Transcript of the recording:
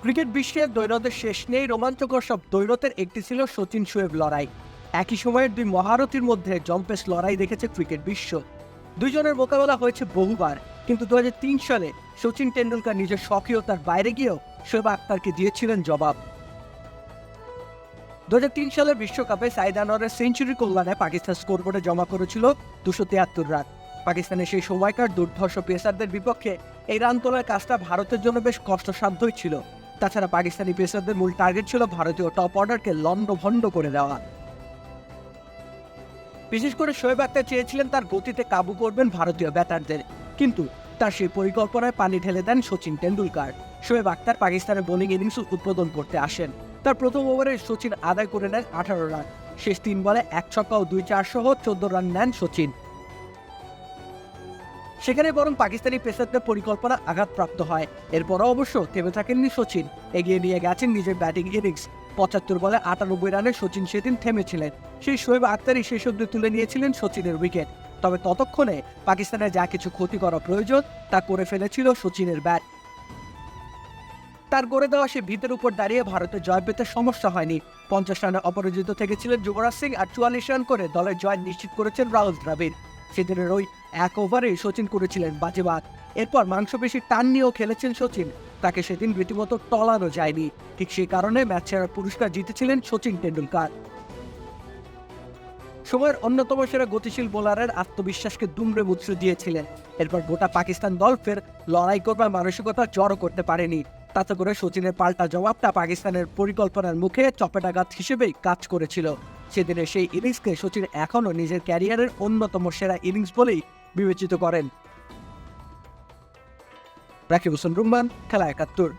Cricket বিশ্বের দ্বৈরথের শেষ নেই। রোমাঞ্চকর সব দ্বৈরথের একটি ছিল শচীন শোয়েব লড়াই। একই সময়ের দুই মহারথীর মধ্যে জম্পেশ লড়াই দেখেছে ক্রিকেট বিশ্ব। দুইজনের মোকাবেলা হয়েছে বহুবার, কিন্তু 2003 সালে শচীন টেন্ডুলকার নিজের স্বকীয়তার বাইরে গিয়েও শোয়েব আক্তারকে দিয়েছিলেন জবাব। 2003 সালের বিশ্বকাপে সাইদ আনোয়ারের সেঞ্চুরি কল্যাণে পাকিস্তান স্কোরবোর্ডে জমা করেছিল 273 রান। পাকিস্তানের সেই সময়কার দুর্ধর্ষ পেসারদের বিপক্ষে এই রান তোলার কাজটা ভারতের জন্য বেশ কষ্টসাধ্যই ছিল। তাছাড়া পাকিস্তানি পেসারদের মূল টার্গেট ছিল ভারতীয় টপ অর্ডারকে লন্ডভন্ড করে দেওয়া। বিশেষ করে শোয়েব আক্তার চেয়েছিলেন তার গতিতে কাবু করবেন ভারতীয় ব্যাটারদের, কিন্তু তার সেই পরিকল্পনায় পানি ঢেলে দেন শচীন টেন্ডুলকার। শোয়েব আক্তার পাকিস্তানের বোলিং ইনিংস উদ্বোধন করতে আসেন। তার প্রথম ওভারে শচীন আদায় করে নেন 18 রান। শেষ 3 বলে 1 ছক্কা ও 2 চার সহ 14 রান নেন শচীন। সেখানে বরং পাকিস্তানি পেসারদের পরিকল্পনা আঘাতপ্রাপ্ত হয়। এরপরও অবশ্য থেমে থাকেননি শচীন, এগিয়ে নিয়ে গেছেন নিজের ব্যাটিং ইনিংস। 75 বলে 98 রানে শচীন সেদিন থেমেছিলেন। সেই শোয়েব আক্তারই শেষ অবধি তুলে নিয়েছিলেন শচীনের উইকেট। তবে ততক্ষণে পাকিস্তানের যা কিছু ক্ষতি করা প্রয়োজন তা করে ফেলেছিল শচীনের ব্যাট। তার গড়ে দেওয়া সে ভিতের উপর দাঁড়িয়ে ভারতের জয় পেতে সমস্যা হয়নি। 50 রানে অপরাজিত থেকেছিলেন যুবরাজ সিং, আর 44 রান করে দলের জয় নিশ্চিত করেছেন রাহুল দ্রাবিড়। সেদিনের ওই এক ওভারে শচীন করেছিলেন বাজেবাদ। এরপর মাংসপেশির টান নিয়েও খেলেছেন শচীন। তাকে সেদিন রীতিমতো টলানো যায়নি। ঠিক সেই কারণে ম্যাচ সেরার পুরস্কার জিতেছিলেন শচীন টেন্ডুলকার। সময়ের অন্যতম সেরা গতিশীল বোলারের আত্মবিশ্বাসকে দুমড়ে মুচড়ে দিয়েছিলেন। এরপর গোটা পাকিস্তান দল ফের লড়াই করবার মানসিকতা জড়ো করতে পারেনি। তাতে করে শচীনের পাল্টা জবাবটা পাকিস্তানের পরিকল্পনার মুখে চপেটাঘাত হিসেবেই কাজ করেছিল। সেদিনের সেই ইনিংসকে শচীন এখনও নিজের ক্যারিয়ারের অন্যতম সেরা ইনিংস বলেই বিবেচিত করেন। রাকিব হোসেন রুম্মান, খেলা 71।